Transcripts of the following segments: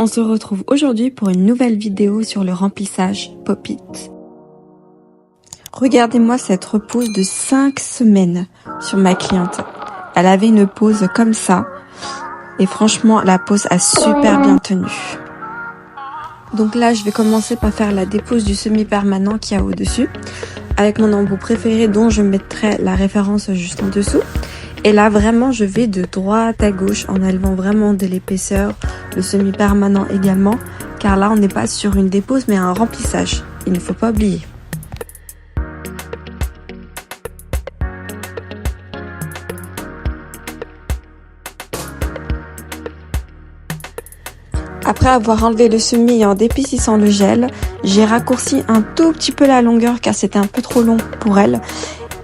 On se retrouve aujourd'hui pour une nouvelle vidéo sur le remplissage Pop-It. Regardez-moi cette repousse de 5 semaines sur ma cliente. Elle avait une pose comme ça et franchement la pose a super bien tenu. Donc là je vais commencer par faire la dépose du semi-permanent qu'il y a au-dessus avec mon embout préféré dont je mettrai la référence juste en dessous. Et là vraiment je vais de droite à gauche en enlevant vraiment de l'épaisseur, le semi-permanent également, car là on n'est pas sur une dépose mais un remplissage, il ne faut pas oublier. Après avoir enlevé le semis et en dépécissant le gel, j'ai raccourci un tout petit peu la longueur car c'était un peu trop long pour elle.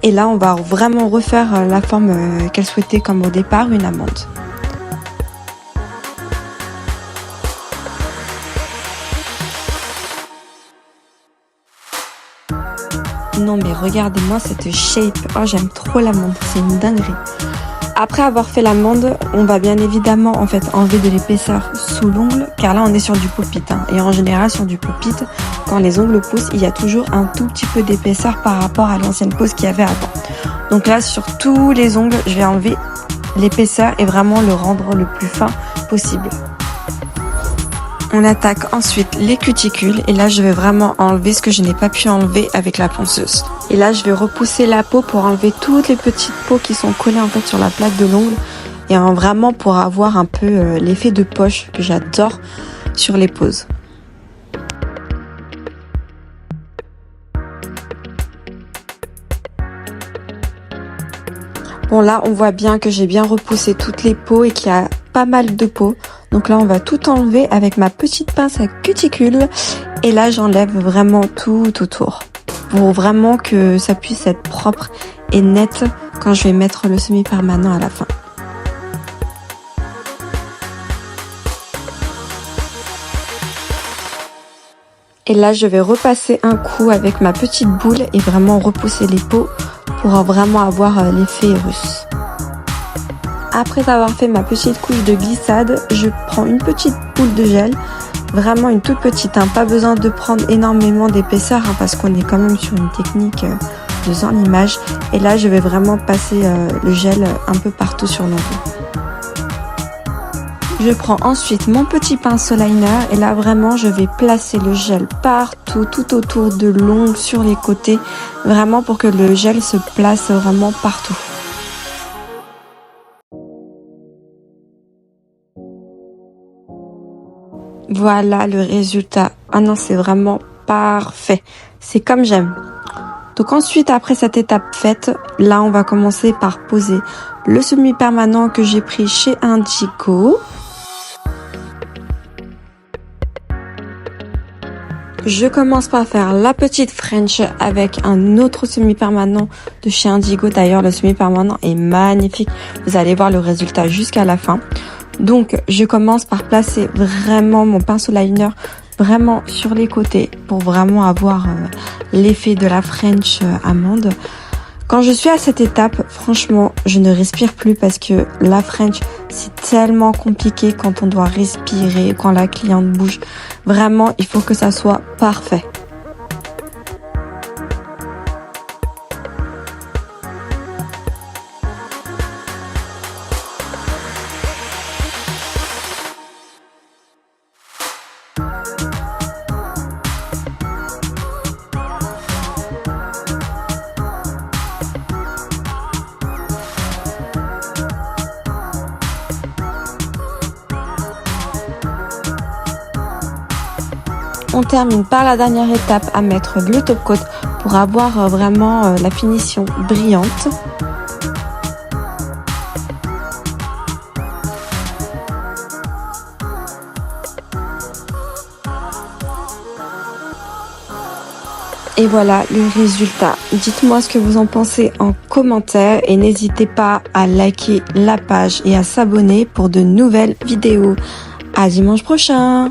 Et là, on va vraiment refaire la forme qu'elle souhaitait comme au départ, une amande. Non mais regardez-moi cette shape, oh j'aime trop l'amande, c'est une dinguerie. Après avoir fait l'amande, on va bien évidemment enlever de l'épaisseur sous l'ongle, car là on est sur du Pop-It. Et en général sur du Pop-It, quand les ongles poussent, il y a toujours un tout petit peu d'épaisseur par rapport à l'ancienne pose qu'il y avait avant. Donc là sur tous les ongles, je vais enlever l'épaisseur et vraiment le rendre le plus fin possible. On attaque ensuite les cuticules et là je vais vraiment enlever ce que je n'ai pas pu enlever avec la ponceuse. Et là je vais repousser la peau pour enlever toutes les petites peaux qui sont collées sur la plaque de l'ongle et vraiment pour avoir un peu l'effet de poche que j'adore sur les poses. Bon là on voit bien que j'ai bien repoussé toutes les peaux et qu'il y a pas mal de peau. Donc là on va tout enlever avec ma petite pince à cuticule et là j'enlève vraiment tout autour pour vraiment que ça puisse être propre et net quand je vais mettre le semi-permanent à la fin. Et là je vais repasser un coup avec ma petite boule et vraiment repousser les peaux pour vraiment avoir l'effet russe. Après avoir fait ma petite couche de glissade, je prends une petite boule de gel, vraiment une toute petite, pas besoin de prendre énormément d'épaisseur parce qu'on est quand même sur une technique de enlimage. Et là je vais vraiment passer le gel un peu partout sur l'ongle. Je prends ensuite mon petit pinceau liner et là vraiment je vais placer le gel partout, tout autour de l'ongle, sur les côtés, vraiment pour que le gel se place vraiment partout. Voilà le résultat. Ah non, c'est vraiment parfait. C'est comme j'aime. Donc ensuite, après cette étape faite, là on va commencer par poser le semi-permanent que j'ai pris chez Indigo. Je commence par faire la petite French avec un autre semi-permanent de chez Indigo. D'ailleurs, le semi-permanent est magnifique. Vous allez voir le résultat jusqu'à la fin. Donc, je commence par placer vraiment mon pinceau liner vraiment sur les côtés pour vraiment avoir l'effet de la French amande. Quand je suis à cette étape, franchement, je ne respire plus parce que la French, c'est tellement compliqué quand on doit respirer, quand la cliente bouge. Vraiment, il faut que ça soit parfait. On termine par la dernière étape à mettre le top coat pour avoir vraiment la finition brillante. Et voilà le résultat. Dites-moi ce que vous en pensez en commentaire et n'hésitez pas à liker la page et à s'abonner pour de nouvelles vidéos. À dimanche prochain!